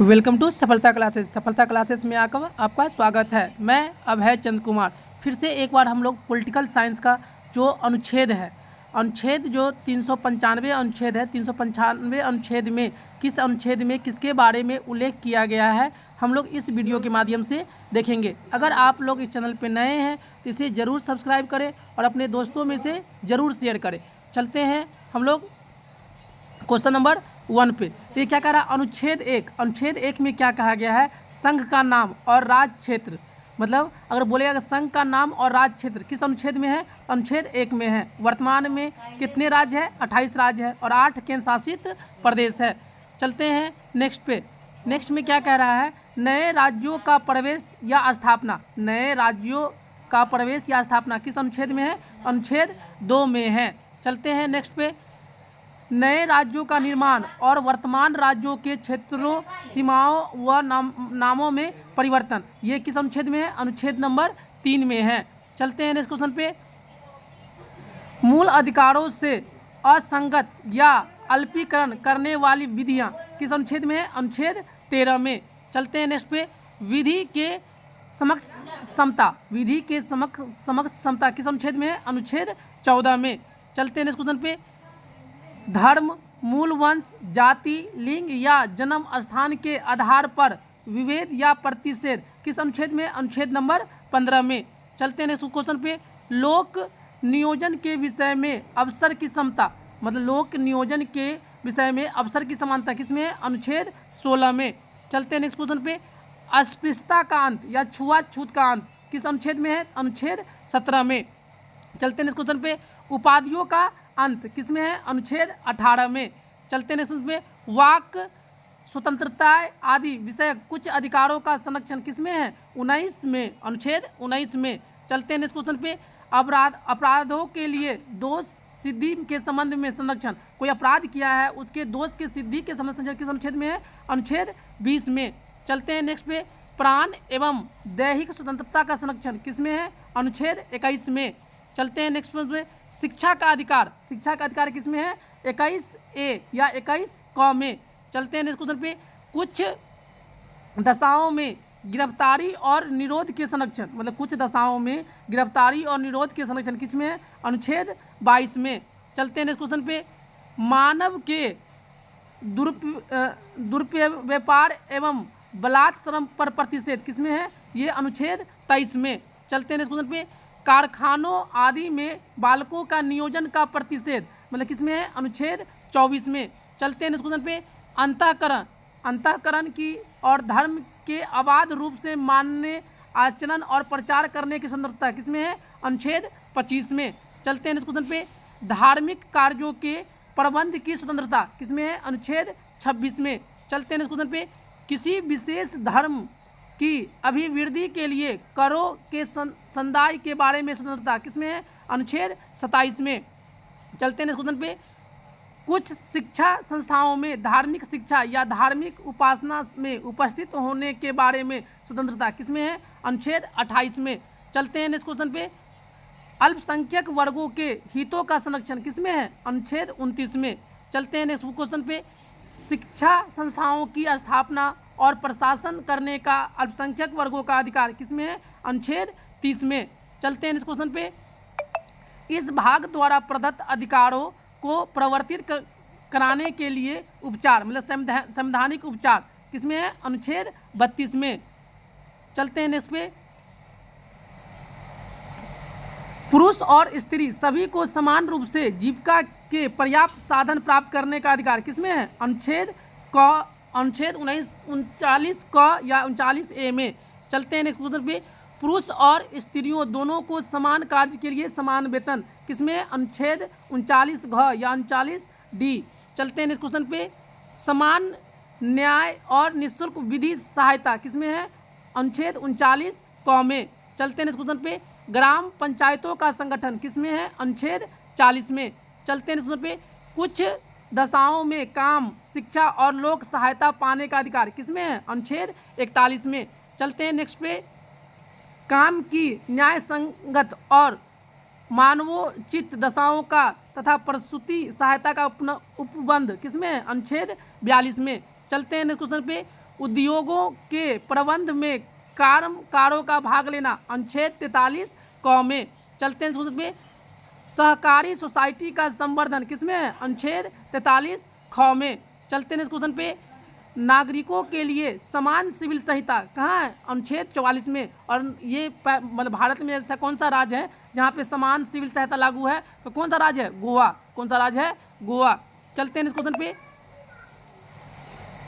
Welcome to सफलता classes. सफलता classes में आकर आपका स्वागत है। मैं अभय चंद्र कुमार। फिर से एक बार हम लोग पॉलिटिकल साइंस का जो अनुच्छेद है, अनुच्छेद जो 395 अनुच्छेद है, 395 अनुच्छेद में किस अनुच्छेद में किसके बारे में उल्लेख किया गया है, हम लोग इस वीडियो के माध्यम से देखेंगे। अगर आप लोग इस चैनल पर नए हैं तो इसे ज़रूर सब्सक्राइब करें और अपने दोस्तों में से ज़रूर शेयर करें। चलते हैं हम लोग क्वेश्चन नंबर 1 पे। तो ये क्या कह रहा है? अनुच्छेद एक में क्या कहा गया है? संघ का नाम और राज्य क्षेत्र। मतलब अगर बोलेगा कि संघ का नाम और राज्य क्षेत्र किस अनुच्छेद में है? अनुच्छेद 1 में है। वर्तमान में कितने राज्य है? 28 राज्य है और 8 केंद्र शासित प्रदेश है। चलते हैं नेक्स्ट पे। नेक्स्ट में क्या कह रहा है? नए राज्यों का प्रवेश या स्थापना। नए राज्यों का प्रवेश या स्थापना किस अनुच्छेद में है? अनुच्छेद 2 में है। चलते हैं नेक्स्ट पे। नए राज्यों का निर्माण और वर्तमान राज्यों के क्षेत्रों, सीमाओं व नामों में परिवर्तन, ये किस अनुच्छेद में है? अनुच्छेद नंबर 3 में है। चलते हैं नेक्स्ट क्वेश्चन पे। मूल अधिकारों से असंगत या अल्पीकरण करने वाली विधियां किस अनुच्छेद में है? अनुच्छेद 13 में। चलते हैं नेक्स्ट पे। विधि के समक्ष समता, विधि के समक्ष समता किस अनुच्छेद में है? अनुच्छेद 14 में। चलते हैं नेक्स्ट क्वेश्चन पे। धर्म, मूल वंश, जाति, लिंग या जन्म स्थान के आधार पर विभेद या प्रतिषेध किस अनुच्छेद में? अनुच्छेद नंबर 15 में। चलते हैं नेक्स्ट क्वेश्चन पे। लोक नियोजन के विषय में अवसर की समता, मतलब लोक नियोजन के विषय में अवसर की समानता किस में है? अनुच्छेद 16 में। चलते हैं नेक्स्ट क्वेश्चन पे। अस्पृश्यता का अंत या छुआछूत का अंत किस अनुच्छेद में है? अनुच्छेद 17 में। चलते हैं नेक्स्ट क्वेश्चन पे। उपाधियों का अंत किस में है? अनुच्छेद 18 में। चलते हैं नेक्स्ट पे। वाक स्वतंत्रता आदि विषय कुछ अधिकारों का संरक्षण किस में है? 19 में, अनुच्छेद 19 में। चलते हैं नेक्स्ट क्वेश्चन पे। अपराधों के लिए दोष सिद्धि के संबंध में संरक्षण, कोई अपराध किया है उसके दोष के सिद्धि के संबंध में किस अनुच्छेद में है? अनुच्छेद 20 में। चलते हैं नेक्स्ट पे। प्राण एवं दैहिक स्वतंत्रता का संरक्षण किस में है? अनुच्छेद 21 में। चलते हैं नेक्स्ट पे। शिक्षा का अधिकार, शिक्षा का अधिकार किस में है? 21A या 21 क में। चलते हैं नेक्स्ट क्वेश्चन पे। कुछ दशाओं में गिरफ्तारी और निरोध के संरक्षण, मतलब कुछ दशाओं में गिरफ्तारी और निरोध के संरक्षण किस में है? अनुच्छेद 22 में। चलते हैं नेक्स्ट क्वेश्चन पे। मानव के दुरुपव्यापार एवं बलात्श्रम पर प्रतिषेध किस में है? ये अनुच्छेद 23 में। चलते हैं नेक्स्ट क्वेश्चन पे। कारखानों आदि में बालकों का नियोजन का प्रतिषेध, मतलब किस में है? अनुच्छेद 24 में। चलते हैं नेक्स्ट क्वेश्चन पे। अंतःकरण की और धर्म के अबाध रूप से मानने, आचरण और प्रचार करने की स्वतंत्रता किस में है? अनुच्छेद 25 में। चलते हैं नेक्स्ट क्वेश्चन पे। धार्मिक कार्यों के प्रबंध की स्वतंत्रता किस में है? अनुच्छेद 26 में। चलते हैं नेक्स्ट क्वेश्चन पे। किसी विशेष धर्म की अभिवृद्धि के लिए करों के संदाय के बारे में स्वतंत्रता किस में है? अनुच्छेद 27 में। चलते हैं नेक्स्ट क्वेश्चन पे। कुछ शिक्षा संस्थाओं में धार्मिक शिक्षा या धार्मिक उपासना में उपस्थित होने के बारे में स्वतंत्रता किस में है? अनुच्छेद 28 में। चलते हैं नेक्स्ट क्वेश्चन पे। अल्पसंख्यक वर्गों के हितों का संरक्षण किस में है? अनुच्छेद 29 में। चलते हैं नेक्स्ट क्वेश्चन पे। शिक्षा संस्थाओं की स्थापना और प्रशासन करने का अल्पसंख्यक वर्गों का अधिकार किस में है? अनुच्छेद 30 में। चलते हैं इस क्वेश्चन पे। इस भाग द्वारा प्रदत्त अधिकारों को प्रवर्तित कराने के लिए उपचार, मतलब संवैधानिक उपचार किस में है? अनुच्छेद 32 में। चलते हैं नेक्स्ट पे। पुरुष और स्त्री सभी को समान रूप से जीविका के पर्याप्त साधन प्राप्त करने का अधिकार किस में है? अनुच्छेद 39 क या 39A में। चलते हैं नेक्स्ट क्वेश्चन पे। पुरुष और स्त्रियों दोनों को समान कार्य के लिए समान वेतन किस में है? अनुच्छेद 39 घ या 39D। चलते हैं नेक्स्ट क्वेश्चन पे। समान न्याय और निःशुल्क विधि सहायता किस में है? अनुच्छेद 39 क में। चलते हैं नेक्स्ट क्वेश्चन पे। ग्राम पंचायतों का संगठन किस में है? अनुच्छेद 40 में। चलते हैं नेक्स्ट क्वेश्चन पे। कुछ दशाओं में काम, शिक्षा और लोक सहायता पाने का अधिकार किस में है? अनुच्छेद 41 में। चलते हैं नेक्स्ट पे। काम की न्याय संगत और मानवोचित दशाओं का तथा प्रसूति सहायता का उपबंध किस में है? अनुच्छेद 42 में। चलते हैं नेक्स्ट क्वेश्चन पे। उद्योगों के प्रबंध में कारों का भाग लेना, अनुच्छेद 43 क में। चलते हैं सूत्र पे, सहकारी सोसाइटी का संवर्धन किसमें है, अनुच्छेद 43 ख में। चलते हैं इस क्वेश्चन पे, नागरिकों के लिए समान सिविल संहिता कहाँ है, अनुच्छेद 44 में। और ये मतलब भारत में ऐसा कौन सा राज्य है जहाँ पे समान सिविल संहिता लागू है, तो कौन सा राज्य है, गोवा। कौन सा राज्य है, गोवा। चलते हैं इस क्वेश्चन पे,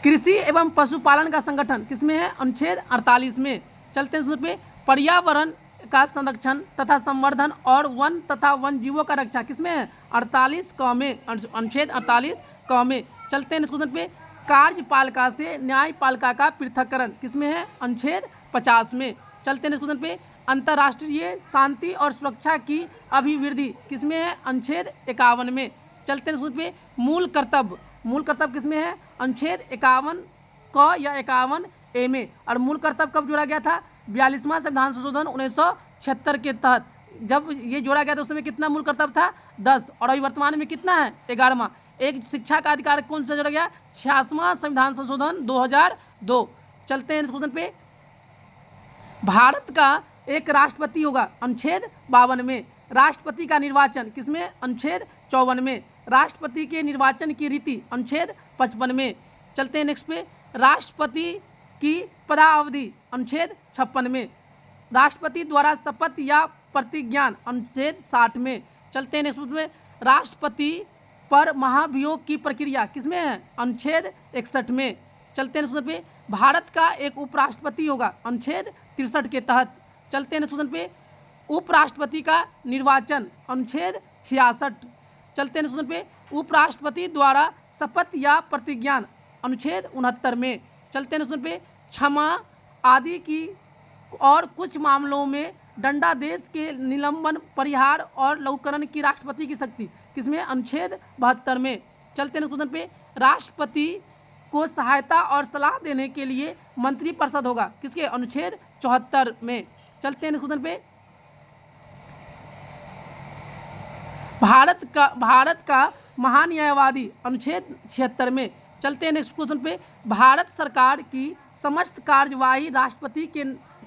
कृषि एवं पशुपालन का संगठन किसमें है, अनुच्छेद 48 में। चलते हैं इस क्वेश्चन पे, पर्यावरण का संरक्षण तथा संवर्धन और वन तथा वन जीवों का रक्षा किसमें है, 48 क में, अनुच्छेद 48 क में। चलते हैं इस क्वेश्चन पे, कार्यपालिका से न्यायपालिका का पृथक्करण किसमें है, अनुच्छेद 50 में। चलते हैं इस क्वेश्चन पे, अंतर्राष्ट्रीय शांति और सुरक्षा की अभिवृद्धि किसमें है, अनुच्छेद 51 में। चलते हैं इस क्वेश्चन पे, मूल कर्तव्य किसमें है, अनुच्छेद 51 क या 51 ए में। और मूल कर्तव्य कब जोड़ा गया था, 42वां संविधान संशोधन 1976 के तहत। जब ये जोड़ा गया था उस समय कितना मूल कर्तव्य था, 10, और अभी वर्तमान में कितना है, 11वां। एक शिक्षा का अधिकार कौन सा जोड़ा गया, 86वां संविधान संशोधन 2002। चलते हैं इस क्वेश्चन पे, भारत का एक राष्ट्रपति होगा, अनुच्छेद 52 में। राष्ट्रपति का निर्वाचन किसमें, अनुच्छेद 54 में। राष्ट्रपति के निर्वाचन की रीति, अनुच्छेद 55 में। चलते हैं नेक्स्ट पे, राष्ट्रपति की पदावधि, अनुच्छेद 56 में। राष्ट्रपति द्वारा शपथ या प्रतिज्ञान, अनुच्छेद 60 में। चलते हैं नेक्स्ट में, राष्ट्रपति पर महाभियोग की प्रक्रिया किसमें है, अनुच्छेद 61 में। चलते हैं नेक्स्ट पे, भारत का एक उपराष्ट्रपति होगा, अनुच्छेद 63 के तहत। चलते हैं नेक्स्ट पे, उपराष्ट्रपति का निर्वाचन, अनुच्छेद 66। चलते हैं नेक्स्ट पे, उपराष्ट्रपति द्वारा शपथ या प्रतिज्ञान, अनुच्छेद 69 में। चलते हैं नेक्स्ट पे, क्षमा आदि की और कुछ मामलों में दंडादेश के निलंबन, परिहार और लघुकरण की राष्ट्रपति की शक्ति किसमें, अनुच्छेद 72 में। चलते हैं क्वेश्चन पे, राष्ट्रपति को सहायता और सलाह देने के लिए मंत्रिपरिषद होगा किसके, अनुच्छेद 74 में। चलते हैं क्वेश्चन पे, भारत का महान्यायवादी, अनुच्छेद 76 में। चलते हैं नेक्स्ट क्वेश्चन पे, भारत सरकार की समस्त कार्यवाही राष्ट्रपति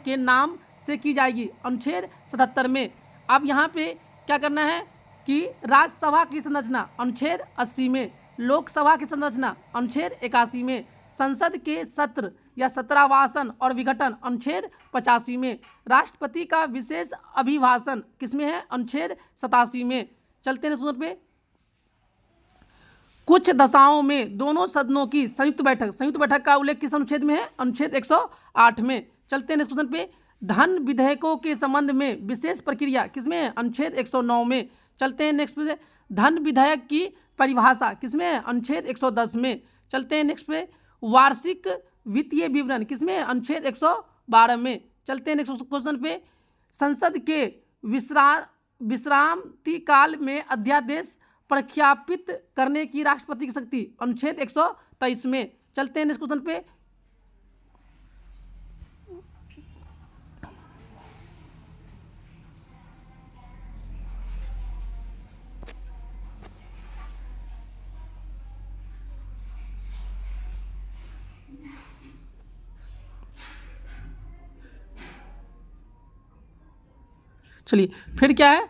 के नाम से की जाएगी, अनुच्छेद 77 में। अब यहाँ पे क्या करना है कि राज्यसभा की संरचना, अनुच्छेद 80 में। लोकसभा की संरचना, अनुच्छेद 81 में। संसद के सत्र या सत्रावासन और विघटन, अनुच्छेद 85 में। राष्ट्रपति का विशेष अभिभाषण किसमें है, अनुच्छेद 87 में। चलते हैं सूत्र पे, कुछ दशाओं में दोनों सदनों की संयुक्त बैठक का उल्लेख किस अनुच्छेद में है, अनुच्छेद 108 में। चलते हैं नेक्स्ट क्वेश्चन पे, धन विधेयकों के संबंध में विशेष प्रक्रिया किसमें है, अनुच्छेद 109 में। चलते हैं नेक्स्ट पे, धन विधेयक की परिभाषा किसमें है, अनुच्छेद 110 में। चलते हैं नेक्स्ट पे, वार्षिक वित्तीय विवरण किसमें है, अनुच्छेद 112 में। चलते हैं नेक्स्ट क्वेश्चन पे, संसद के विश्रांति काल में अध्यादेश प्रख्यापित करने की राष्ट्रपति की शक्ति, अनुच्छेद 123 में। चलते हैं नेक्स्ट क्वेश्चन पे, चलिए फिर क्या है,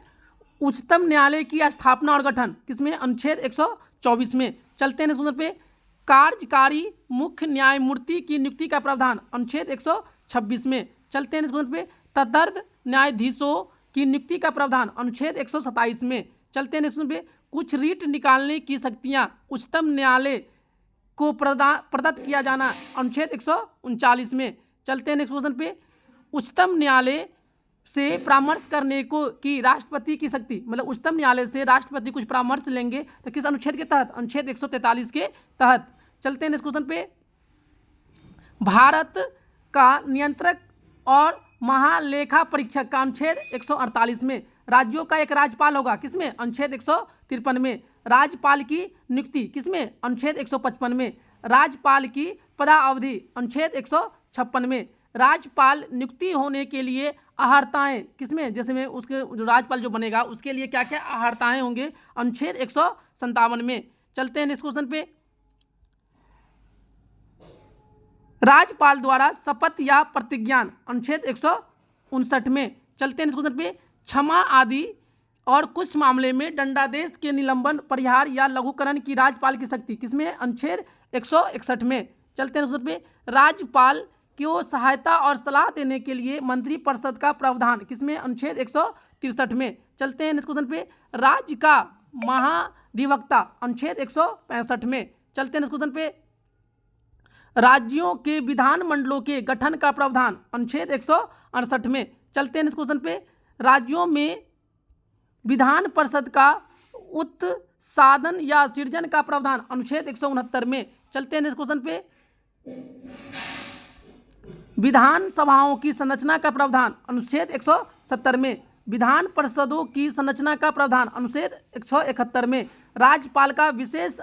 उच्चतम न्यायालय की स्थापना और गठन किसमें, अनुच्छेद 124 में। चलते हैं नेक्स्ट क्वेश्चन पे, कार्यकारी मुख्य न्यायमूर्ति की नियुक्ति का प्रावधान, अनुच्छेद 126 में। चलते हैं नेक्स्ट क्वेश्चन पे, तदर्थ न्यायाधीशों की नियुक्ति का प्रावधान, अनुच्छेद 127 में। चलते हैं नेक्स्ट क्वेश्चन पे, कुछ रीट निकालने की शक्तियां उच्चतम न्यायालय को प्रदत्त किया जाना, अनुच्छेद 139 में। चलते हैं नेक्स्ट क्वेश्चन पे, उच्चतम न्यायालय से परामर्श करने को की राष्ट्रपति की शक्ति, मतलब उच्चतम न्यायालय से राष्ट्रपति कुछ परामर्श लेंगे तो किस अनुच्छेद के तहत, अनुच्छेद 143 के तहत। चलते हैं नेक्स्ट क्वेश्चन पे, भारत का नियंत्रक और महालेखा परीक्षक का अनुच्छेद 148 में। राज्यों का एक राज्यपाल होगा किसमें, अनुच्छेद 153 में। राज्यपाल की नियुक्ति किसमें, अनुच्छेद 155 में। राज्यपाल की पदावधि, अनुच्छेद 156 में। राज्यपाल नियुक्ति होने के लिए अहर्ताएं किसमें, जैसे में उसके जो राज्यपाल जो बनेगा उसके लिए क्या क्या अहर्ताएं होंगे, अनुच्छेद 157 में। चलते हैं नेक्स्ट क्वेश्चन पे, राज्यपाल द्वारा शपथ या प्रतिज्ञान अनुच्छेद 159 में। चलते हैं इस क्वेश्चन पे। क्षमा आदि और कुछ मामले में दंडादेश के निलंबन, परिहार या लघुकरण की राज्यपाल की शक्ति किसमें? अनुच्छेद 161 में। चलते हैं क्वेश्चन पे। राज्यपाल को सहायता और सलाह देने के लिए मंत्रिपरिषद का प्रावधान किसमें? अनुच्छेद 163 में। चलते हैं इस क्वेश्चन पे। राज्य का महाधिवक्ता अनुच्छेद 165 में। चलते हैं इस क्वेश्चन पे। राज्यों के विधानमंडलों के गठन का प्रावधान अनुच्छेद 168 में। चलते हैं इस क्वेश्चन पे। राज्यों में विधान परिषद का उत्साधन या सृजन का प्रावधान अनुच्छेद 169 में। चलते हैं इस क्वेश्चन पे। विधान सभाओं की संरचना का प्रावधान अनुच्छेद 170 में। विधान परिषदों की संरचना का प्रावधान अनुच्छेद 171 में। राज्यपाल का विशेष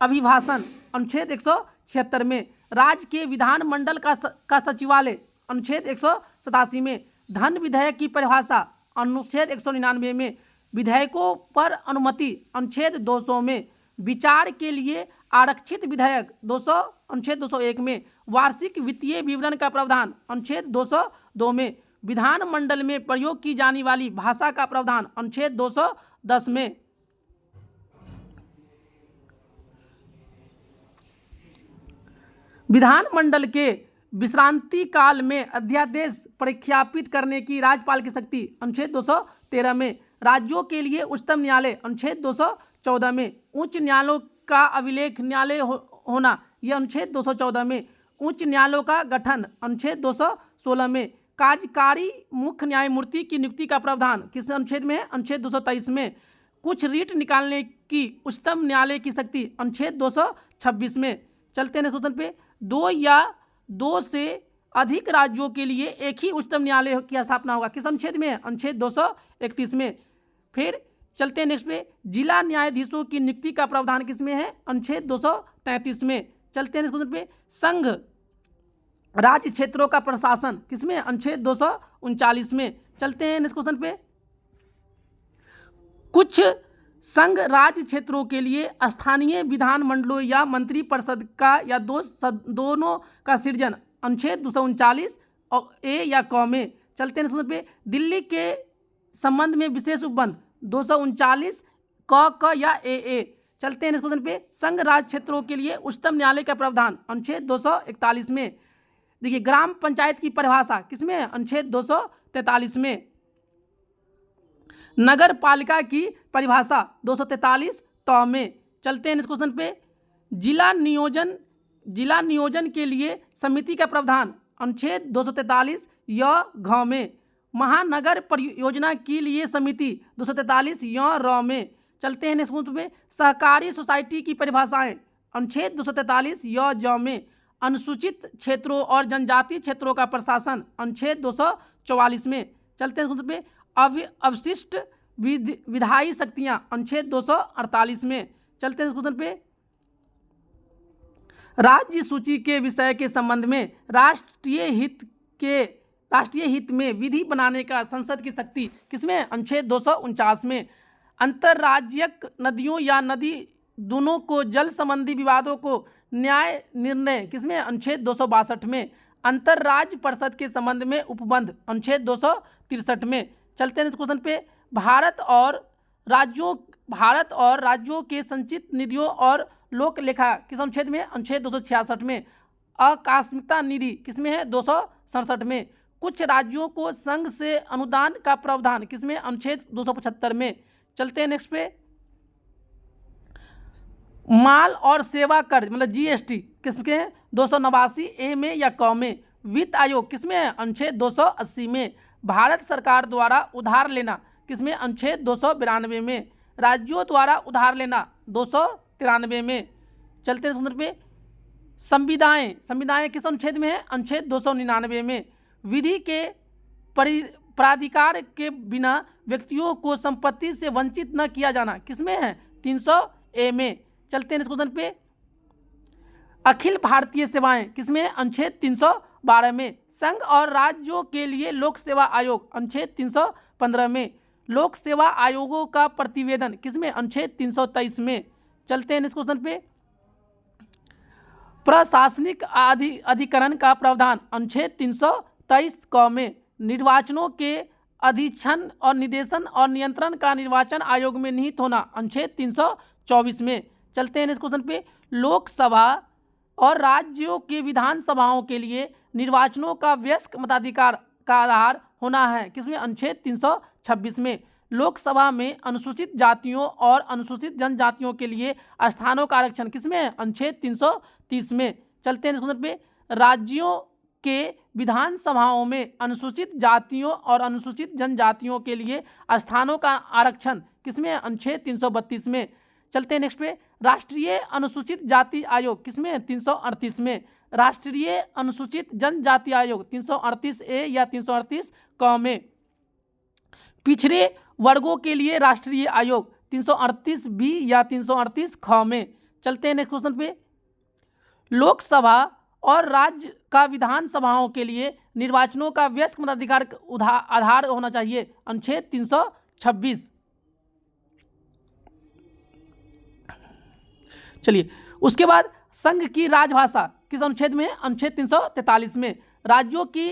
अभिभाषण अनुच्छेद 176 में। राज्य के विधानमंडल का सचिवालय अनुच्छेद 187 में। धन विधेयक की परिभाषा अनुच्छेद 199 में। विधेयकों पर अनुमति अनुच्छेद 200 में। विचार के लिए आरक्षित विधेयक अनुच्छेद 201 में। वार्षिक वित्तीय विवरण का प्रावधान अनुच्छेद 202 में। विधानमंडल में प्रयोग की जाने वाली भाषा का प्रावधान अनुच्छेद 210 में। विधानमंडल के विश्रांति काल में अध्यादेश प्रख्यापित करने की राज्यपाल की शक्ति अनुच्छेद 213 में। राज्यों के लिए उच्चतम न्यायालय अनुच्छेद 214 में। उच्च न्यायालयों का अभिलेख न्यायालय होना यह अनुच्छेद 214 में। उच्च न्यायालयों का गठन अनुच्छेद 216 में। कार्यकारी मुख्य न्यायमूर्ति की नियुक्ति का प्रावधान किस अनुच्छेद में है? अनुच्छेद 223 में। कुछ रीट निकालने की उच्चतम न्यायालय की शक्ति अनुच्छेद 226 में। चलते हैं क्वेश्चन पे। दो या दो से अधिक राज्यों के लिए एक ही उच्चतम न्यायालय की स्थापना होगा किस अनुच्छेद में? अनुच्छेद 231 में। फिर चलते हैं नेक्स्ट पे। जिला न्यायाधीशों की नियुक्ति का प्रावधान किसमें है? अनुच्छेद 233 में। चलते हैं क्वेश्चन पे। संघ राज्य क्षेत्रों का प्रशासन किसमें? अनुच्छेद 239 में। चलते हैं नेक्स्ट क्वेश्चन पे। कुछ संघ राज्य क्षेत्रों के लिए स्थानीय विधानमंडलों या मंत्रिपरिषद का या दोनों का सृजन अनुच्छेद 239 ए या क में। चलते हैं क्वेश्चन पे। दिल्ली के संबंध में विशेष उपबंध 239 क या ए। चलते हैं क्वेश्चन पे। संघ राज्य क्षेत्रों के लिए उच्चतम न्यायालय का प्रावधान अनुच्छेद 241 में। देखिए ग्राम पंचायत की परिभाषा किसमें है? अनुच्छेद 243 में। नगर पालिका की परिभाषा 243 त में। चलते हैं इस क्वेश्चन पे। जिला नियोजन के लिए समिति का प्रावधान अनुच्छेद 243 य घ में। महानगर परियोजना के लिए समिति 243 य र में। चलते हैं इस क्वेश्चन पे। सहकारी सोसाइटी की परिभाषाएं अनुच्छेद 243 य ज में। अनुसूचित क्षेत्रों और जनजातीय क्षेत्रों का प्रशासन अनुच्छेद 244 में। चलते हैं क्वेश्चन पे। अवशिष्ट विधायी शक्तियां अनुच्छेद 248 में। चलते हैं क्वेश्चन पे। राज्य सूची के विषय के संबंध में राष्ट्रीय हित में विधि बनाने का संसद की शक्ति किसमें? अनुच्छेद 249 में। अंतर्राज्यिक नदियों या नदी दोनों को जल संबंधी विवादों को न्याय निर्णय किसमें? अनुच्छेद 262 में। अंतर्राज्य परिषद के संबंध में उपबंध अनुच्छेद 263 में। चलते हैं इस क्वेश्चन पे। भारत और राज्यों के संचित निधियों और लोक लेखा किस अनुच्छेद में? अनुच्छेद 266 में। आकस्मिकता निधि किसमें है? 267 में। कुछ राज्यों को संघ से अनुदान का प्रावधान किसमें? अनुच्छेद 275 में। चलते हैं नेक्स्ट पे। माल और सेवा कर मतलब जीएसटी किसके हैं? 289 ए में या क में। वित्त आयोग किसमें है? अनुच्छेद 280 में। भारत सरकार द्वारा उधार लेना किसमें? अनुच्छेद 292 में। राज्यों द्वारा उधार लेना 293 में। चलते हैं सूत्र पे। संविदाएं किस अनुच्छेद में है? अनुच्छेद 299 में। विधि के प्राधिकार के बिना व्यक्तियों को संपत्ति से वंचित न किया जाना किसमें है? 300 ए में। चलते हैं इस क्वेश्चन पे। अखिल भारतीय सेवाएं किसमें? अनुच्छेद 312 में। संघ और राज्यों के लिए लोक सेवा आयोग अनुच्छेद 315 में। लोक सेवा आयोगों का प्रतिवेदन किसमें? अनुच्छेद 323 में। चलते हैं इस क्वेश्चन पे। प्रशासनिक अधिकरण का प्रावधान अनुच्छेद 323 क में निर्वाचनों के अधीक्षण और निर्देशन और नियंत्रण का निर्वाचन आयोग में निहित होना अनुच्छेद 324 में। चलते हैं नेक्स्ट क्वेश्चन पे। लोकसभा और राज्यों के विधानसभाओं के लिए निर्वाचनों का वयस्क मताधिकार का आधार होना है किसमें? अनुच्छेद 326 में। लोकसभा में अनुसूचित जातियों और अनुसूचित जनजातियों के लिए स्थानों का आरक्षण किसमें? अनुच्छेद 330 में। चलते हैं क्वेश्चन पे। राज्यों के विधानसभाओं में अनुसूचित जातियों और अनुसूचित जनजातियों के लिए स्थानों का आरक्षण किसमें? अनुच्छेद 332 में। चलते हैं नेक्स्ट पे। राष्ट्रीय अनुसूचित जाति आयोग किसमें? 338 में। राष्ट्रीय अनुसूचित जनजाति आयोग 338 ए या 338 क में। पिछड़े वर्गों के लिए राष्ट्रीय आयोग 338 बी या 338 ख में। चलते हैं नेक्स्ट क्वेश्चन पे। लोकसभा और राज्य का विधानसभाओं के लिए निर्वाचनों का वयस्क मताधिकार आधार होना चाहिए अनुच्छेद 326। चलिए उसके बाद संघ की राजभाषा किस अनुच्छेद में? अनुच्छेद 343 में। राज्यों की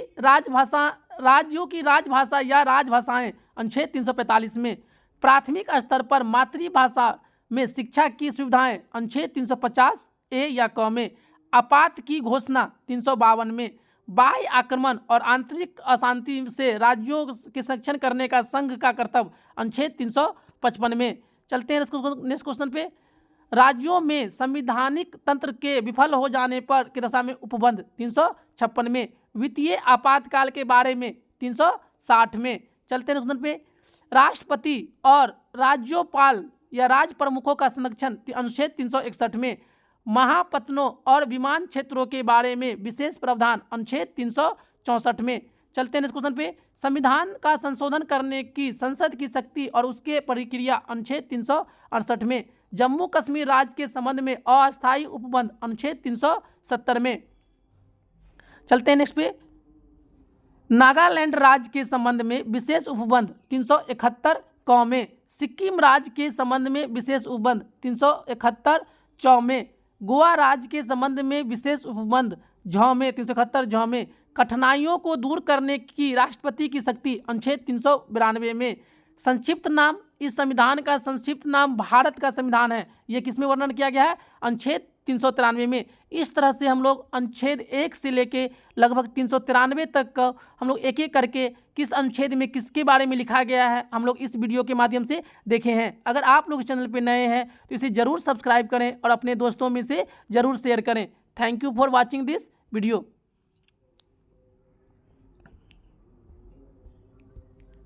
राजभाषा या राजभाषाएं अनुच्छेद 345 में। प्राथमिक स्तर पर मातृभाषा में शिक्षा की सुविधाएं अनुच्छेद 350 ए या क में। आपात की घोषणा 352 में। बाह्य आक्रमण और आंतरिक अशांति से राज्यों के संरक्षण करने का संघ का कर्तव्य अनुच्छेद 355 में। चलते हैं नेक्स्ट क्वेश्चन पे। राज्यों में संवैधानिक तंत्र के विफल हो जाने पर की दशा में उपबंध 356 में। वित्तीय आपातकाल के बारे में 360 में। चलते हैं क्वेश्चन पे। राष्ट्रपति और राज्यपाल या राज प्रमुखों का संरक्षण अनुच्छेद 361 में। महापत्तनों और विमान क्षेत्रों के बारे में विशेष प्रावधान अनुच्छेद 364 में। चलते हैं इस क्वेश्चन पे। संविधान का संशोधन करने की संसद की शक्ति और उसके प्रक्रिया अनुच्छेद 368 में। जम्मू कश्मीर राज्य के संबंध में अस्थायी उपबंध अनुच्छेद 370 में। चलते हैं नेक्स्ट पे। नागालैंड राज्य के संबंध में विशेष उपबंध 371 क में। सिक्किम राज्य के संबंध में विशेष उपबंध 371 च में। गोवा राज्य के संबंध में विशेष उपबंध झ में 371 झ में। कठिनाइयों को दूर करने की राष्ट्रपति की शक्ति अनुच्छेद 392 में। संक्षिप्त नाम, इस संविधान का संक्षिप्त नाम भारत का संविधान है, यह किसमें वर्णन किया गया है? अनुच्छेद 393 में। इस तरह से हम लोग अनुच्छेद 1 से लेके लगभग 393 तक का हम लोग एक एक करके किस अनुच्छेद में किसके बारे में लिखा गया है हम लोग इस वीडियो के माध्यम से देखे हैं। अगर आप लोग चैनल पे नए हैं तो इसे ज़रूर सब्सक्राइब करें और अपने दोस्तों में से ज़रूर शेयर करें। Thank you for watching this video.